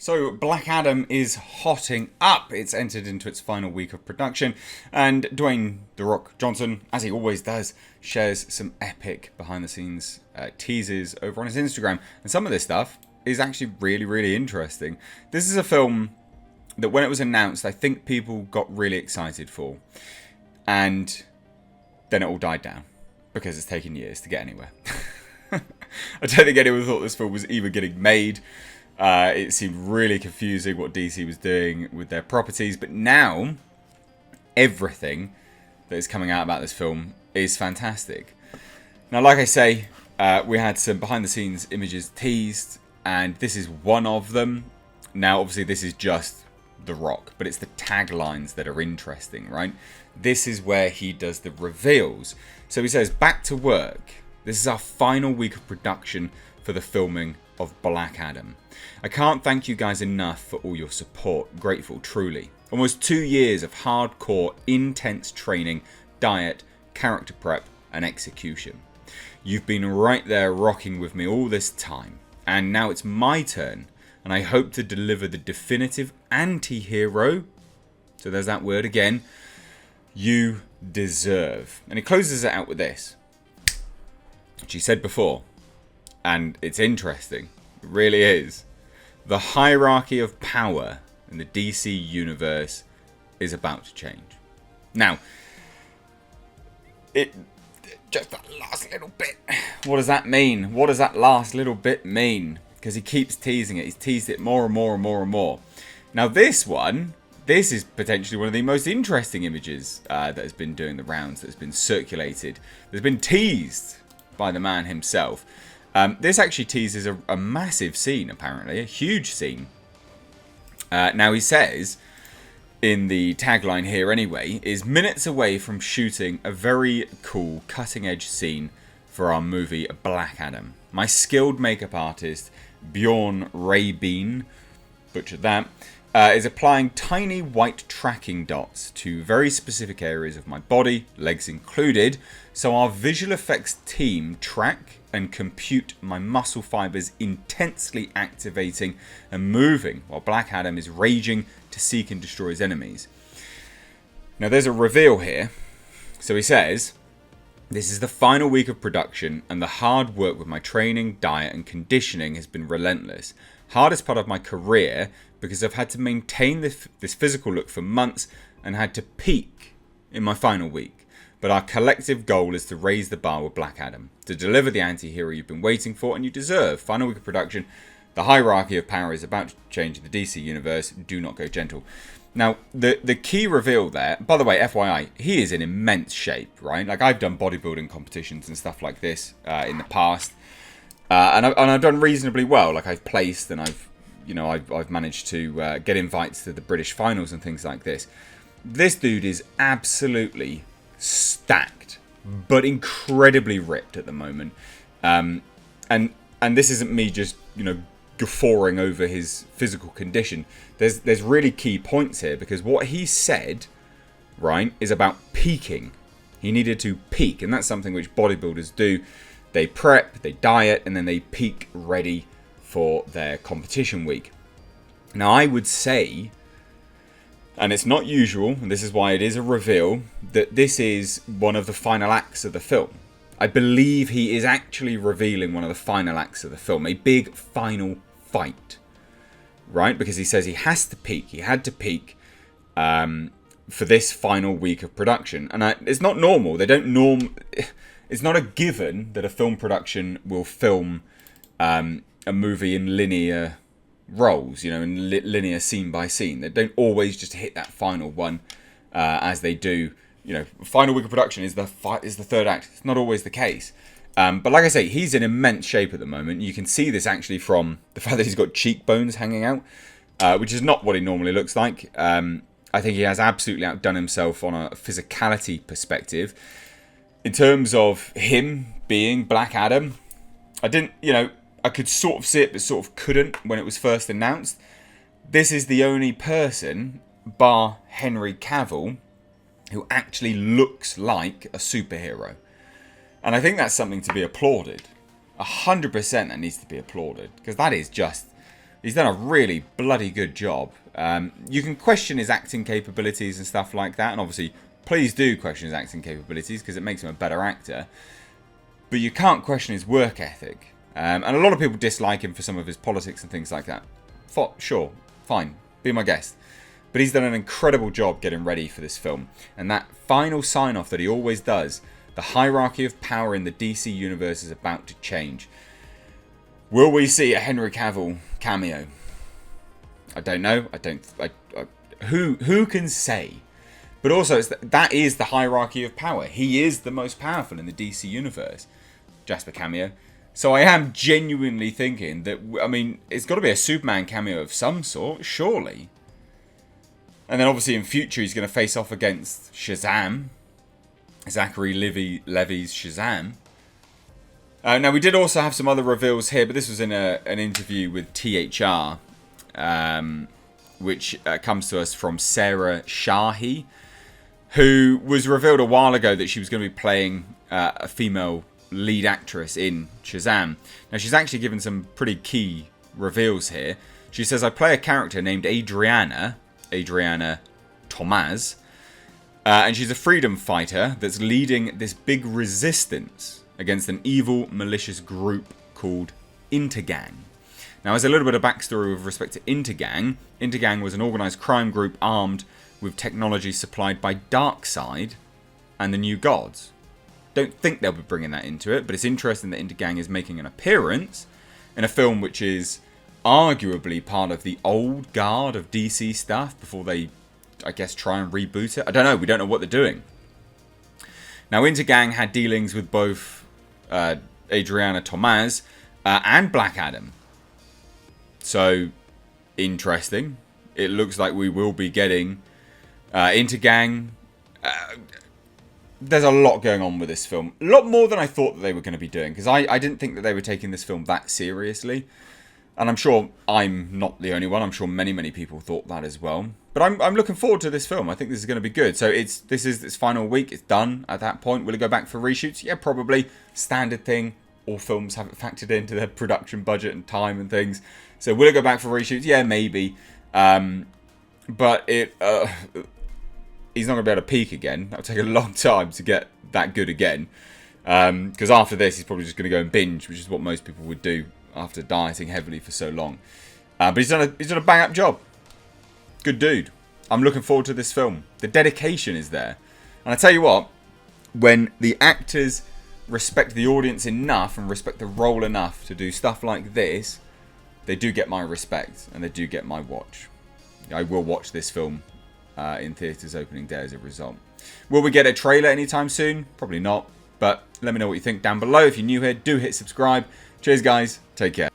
So, Black Adam is hotting up. It's entered into its final week of production, and Dwayne "The Rock" Johnson, as he always does, shares some epic behind-the-scenes teases over on his Instagram. And some of this stuff is actually really, really interesting. This is a film that, when it was announced, I think people got really excited for, and then it all died down because it's taken years to get anywhere. I don't think anyone thought this film was even getting made. It seemed really confusing what DC was doing with their properties, but now everything that is coming out about this film is fantastic. Now, like I say, we had some behind-the-scenes images teased, and this is one of them. Now, obviously, this is just The Rock, but it's the taglines that are interesting, right? This is where he does the reveals. So he says, "Back to work. This is our final week of production for the filming of Black Adam. I can't thank you guys enough for all your support. Grateful, truly. Almost 2 years of hardcore, intense training, diet, character prep, and execution. You've been right there rocking with me all this time, and now it's my turn, and I hope to deliver the definitive anti-hero," so there's that word again, "you deserve." And he closes it out with this, which he said before, and it's interesting. It really is. "The hierarchy of power in the DC universe is about to change." Now, just that last little bit. What does that mean? What does that last little bit mean? Because he keeps teasing it. He's teased it more and more and more and more. Now, this is potentially one of the most interesting images that has been doing the rounds, that has been circulated, that's been teased by the man himself. This actually teases a massive scene, apparently, a huge scene. Now, he says, in the tagline here anyway, is minutes away from shooting a very cool, cutting-edge scene for our movie Black Adam. My skilled makeup artist, Bjorn Rabin, butchered that, is applying tiny white tracking dots to very specific areas of my body, legs included, so our visual effects team track and compute my muscle fibers intensely activating and moving while Black Adam is raging to seek and destroy his enemies. Now, there's a reveal here. So he says, "This is the final week of production, and the hard work with my training, diet, and conditioning has been relentless. Hardest part of my career, because I've had to maintain this physical look for months and had to peak in my final week. But our collective goal is to raise the bar with Black Adam, to deliver the anti-hero you've been waiting for and you deserve. Final week of production. The hierarchy of power is about to change in the DC universe. Do not go gentle." Now, the key reveal there, by the way, FYI, he is in immense shape, right? Like, I've done bodybuilding competitions and stuff like this in the past, and I've done reasonably well. Like, I've placed, and I've managed to get invites to the British finals and things like this. This dude is absolutely stacked, but incredibly ripped at the moment. And this isn't me just, guffawing over his physical condition. There's really key points here, because what he said, right, is about peaking. He needed to peak, and that's something which bodybuilders do. They prep, they diet, and then they peak ready for their competition week. Now, I would say, and it's not usual, and this is why it is a reveal, that this is one of the final acts of the film. I believe he is actually revealing one of the final acts of the film, a big final fight, right? Because he says he has to peak, he had to peak for this final week of production. And it's not normal. It's not a given that a film production will film a movie in linear roles, in linear scene by scene. They don't always just hit that final one as they do. Final week of production is the third act. It's not always the case. But like I say, he's in immense shape at the moment. You can see this actually from the fact that he's got cheekbones hanging out, which is not what he normally looks like. I think he has absolutely outdone himself on a physicality perspective. In terms of him being Black Adam, I could sort of see it, but sort of couldn't when it was first announced. This is the only person, bar Henry Cavill, who actually looks like a superhero. And I think that's something to be applauded. 100% that needs to be applauded. Because that is just He's done a really bloody good job. You can question his acting capabilities and stuff like that, and obviously, please do question his acting capabilities because it makes him a better actor. But you can't question his work ethic. And a lot of people dislike him for some of his politics and things like that. Sure, fine, be my guest. But he's done an incredible job getting ready for this film. And that final sign-off that he always does, the hierarchy of power in the DC universe is about to change. Will we see a Henry Cavill cameo? I don't know. Who can say? But also, that is the hierarchy of power. He is the most powerful in the DC universe. Jasper cameo. So I am genuinely thinking that, I mean, it's got to be a Superman cameo of some sort, surely. And then obviously in future he's going to face off against Shazam. Zachary Levi's Shazam. Now we did also have some other reveals here, but this was in an interview with THR, which comes to us from Sarah Shahi, who was revealed a while ago that she was going to be playing a female lead actress in Shazam. Now she's actually given some pretty key reveals here. She says, I play a character named Adriana Tomaz, and she's a freedom fighter that's leading this big resistance against an evil, malicious group called Intergang. Now, as a little bit of backstory with respect to Intergang, Intergang was an organised crime group armed with technology supplied by Darkseid and the New Gods. Don't think they'll be bringing that into it, but it's interesting that Intergang is making an appearance in a film which is arguably part of the old guard of DC stuff before they, I guess, try and reboot it. I don't know. We don't know what they're doing. Now, Intergang had dealings with both Adriana Tomaz and Black Adam. So, interesting. It looks like we will be getting Intergang. There's a lot going on with this film. A lot more than I thought that they were going to be doing. Because I didn't think that they were taking this film that seriously. And I'm sure I'm not the only one. I'm sure many, many people thought that as well. But I'm looking forward to this film. I think this is going to be good. So this is its final week. It's done at that point. Will it go back for reshoots? Yeah, probably. Standard thing. All films have it factored into their production budget and time and things. So will it go back for reshoots? Yeah, maybe. But he's not going to be able to peak again. That'll take a long time to get that good again. Because after this, he's probably just going to go and binge, which is what most people would do after dieting heavily for so long. But he's done a bang-up job. Good dude. I'm looking forward to this film. The dedication is there. And I tell you what, when the actors respect the audience enough and respect the role enough to do stuff like this, they do get my respect and they do get my watch. I will watch this film in theatres opening day as a result. Will we get a trailer anytime soon? Probably not. But let me know what you think down below. If you're new here, do hit subscribe. Cheers, guys. Take care.